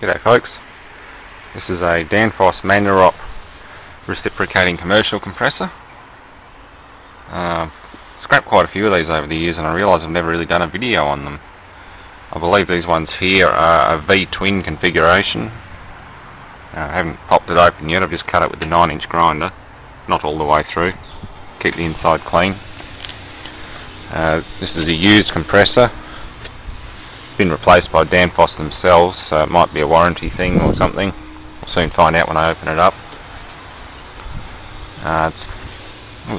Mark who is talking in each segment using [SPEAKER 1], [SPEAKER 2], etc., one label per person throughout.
[SPEAKER 1] G'day folks, this is a Danfoss Maneurop reciprocating commercial compressor. Scrapped quite a few of these over the years and I realise I've never really done a video on them. I believe these ones here are a V-twin configuration. I haven't popped it open yet, I've just cut it with the 9-inch grinder, not all the way through, keep the inside clean. This is a used compressor. Been replaced by Danfoss themselves, so it might be a warranty thing or something. We'll soon find out when I open it up. It's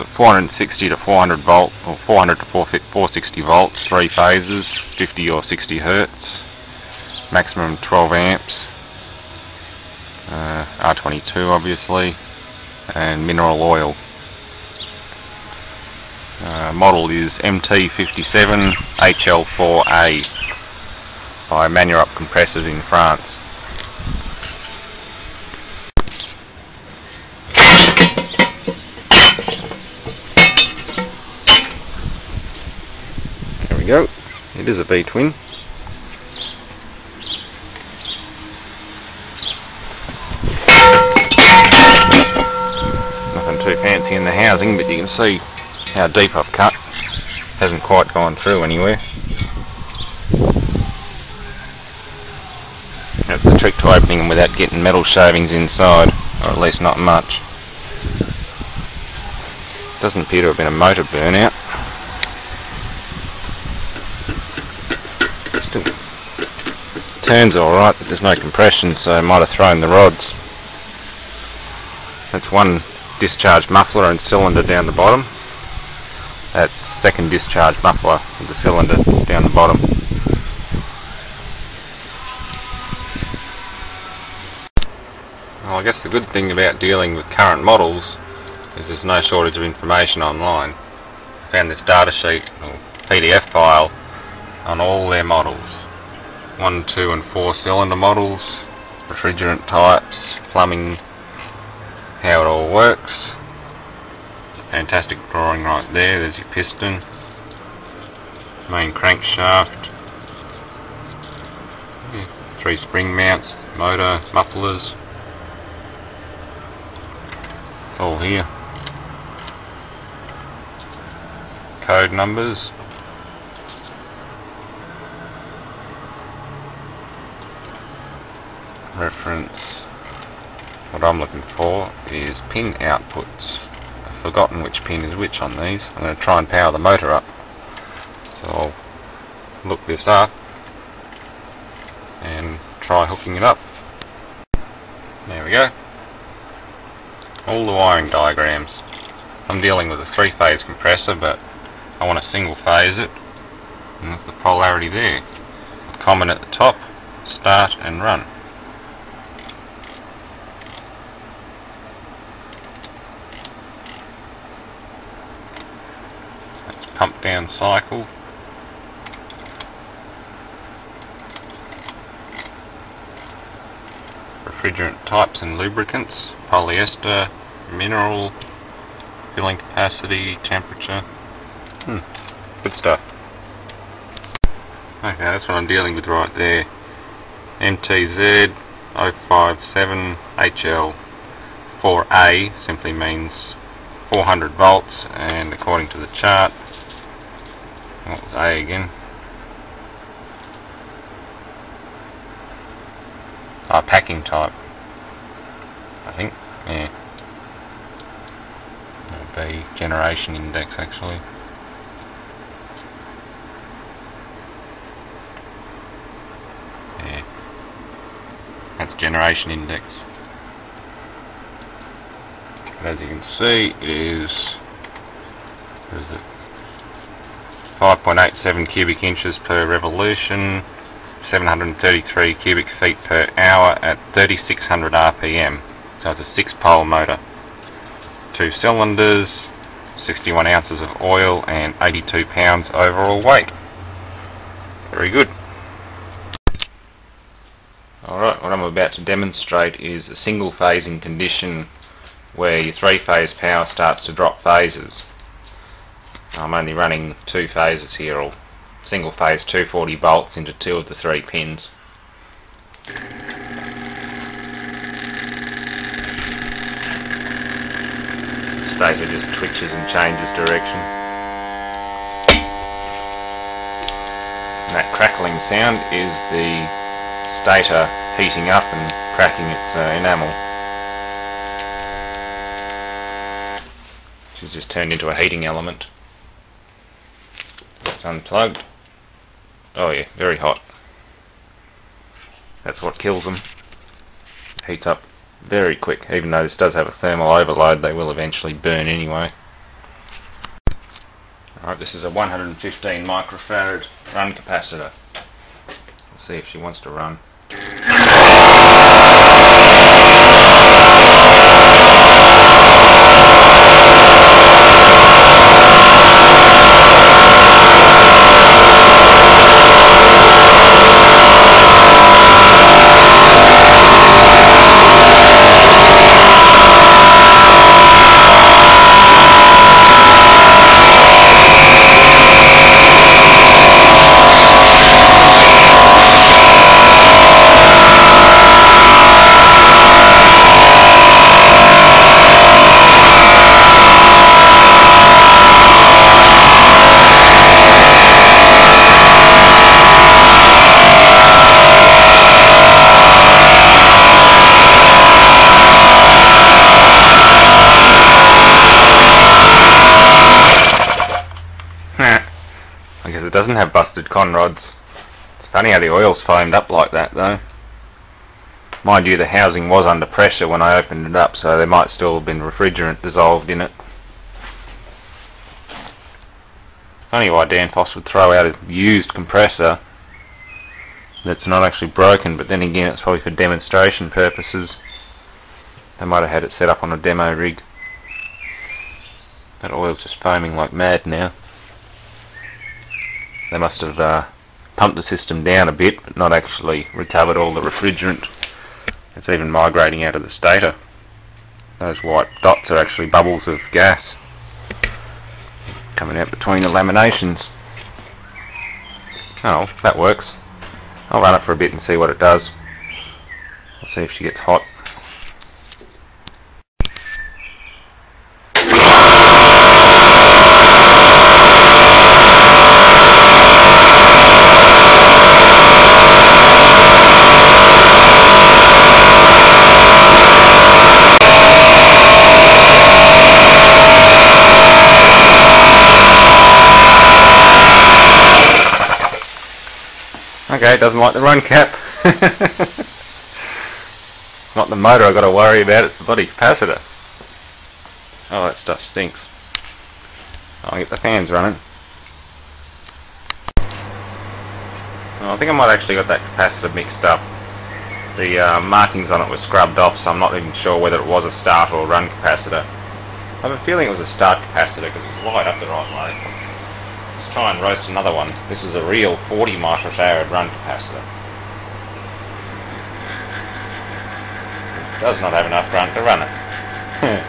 [SPEAKER 1] 460 to 400 volt, or 400 to 460 volts, 3 phases, 50 or 60 hertz, maximum 12 amps, R22 obviously, and mineral oil. Model is MT57HL4A. by Maneurop compressors in France. There we go. It is a V-twin. Nothing too fancy in the housing, but you can see how deep I've cut. Hasn't quite gone through anywhere. That's the trick to opening them without getting metal shavings inside, or at least not much. Doesn't appear to have been a motor burnout. Still turns alright, but there's no compression, so I might have thrown the rods. That's one discharge muffler and cylinder down the bottom. That's second discharge muffler with the cylinder down the bottom. Well, I guess the good thing about dealing with current models is there's no shortage of information online. I found this data sheet or PDF file on all their models. 1, 2 and 4 cylinder models, refrigerant types, plumbing, how it all works. Fantastic drawing right there, there's your piston, main crankshaft, 3 spring mounts, motor, mufflers. All here. Code numbers. Reference. What I'm looking for is pin outputs. I've forgotten which pin is which on these. I'm going to try and power the motor up. So I'll look this up and try hooking it up. There we go. All the wiring diagrams. I'm dealing with a 3-phase compressor, but I want to single phase it, and that's the polarity there. Common at the top, start and run. That's pump down cycle. Refrigerant types and lubricants, polyester, mineral, filling capacity, temperature. Good stuff. Okay, that's what I'm dealing with right there. MT57HL4A simply means 400 volts, and according to the chart, what was A again? Packing type, I think. Yeah. That would be generation index actually. Yeah. That's generation index. But as you can see, it is 5.87 cubic inches per revolution, 733 cubic feet per hour at 3600 RPM. So it's a 6-pole motor. 2 cylinders, 61 ounces of oil and 82 pounds overall weight. Very good. Alright, what I'm about to demonstrate is a single phasing condition where your 3-phase power starts to drop phases. I'm only running 2 phases here, or single phase 240 volts into 2 of the 3 pins. stator just twitches and changes direction. And that crackling sound is the stator heating up and cracking its enamel. Which has just turned into a heating element. It's unplugged. Oh yeah, very hot. That's what kills them. Heats up very quick. Even though this does have a thermal overload, they will eventually burn anyway. Alright, this is a 115 microfarad run capacitor. Let's see if she wants to run. It doesn't have busted con rods. It's funny how the oil's foamed up like that though. Mind you, the housing was under pressure when I opened it up, so there might still have been refrigerant dissolved in it. Funny why Danfoss would throw out a used compressor that's not actually broken, but then again it's probably for demonstration purposes. They might have had it set up on a demo rig. That oil's just foaming like mad now. They must have pumped the system down a bit, but not actually recovered all the refrigerant. It's even migrating out of the stator. Those white dots are actually bubbles of gas coming out between the laminations. Oh, that works. I'll run it for a bit and see what it does. I'll see if she gets hot. Okay, it doesn't like the run cap. Not the motor I've got to worry about, it's the bloody capacitor. Oh, that stuff stinks. I'll get the fans running. Oh, I think I might actually got that capacitor mixed up. The markings on it were scrubbed off, so I'm not even sure whether it was a start or a run capacitor. I have a feeling it was a start capacitor because it's light up the right way. Try and roast another one. This is a real 40 microfarad run capacitor. It does not have enough run to run it.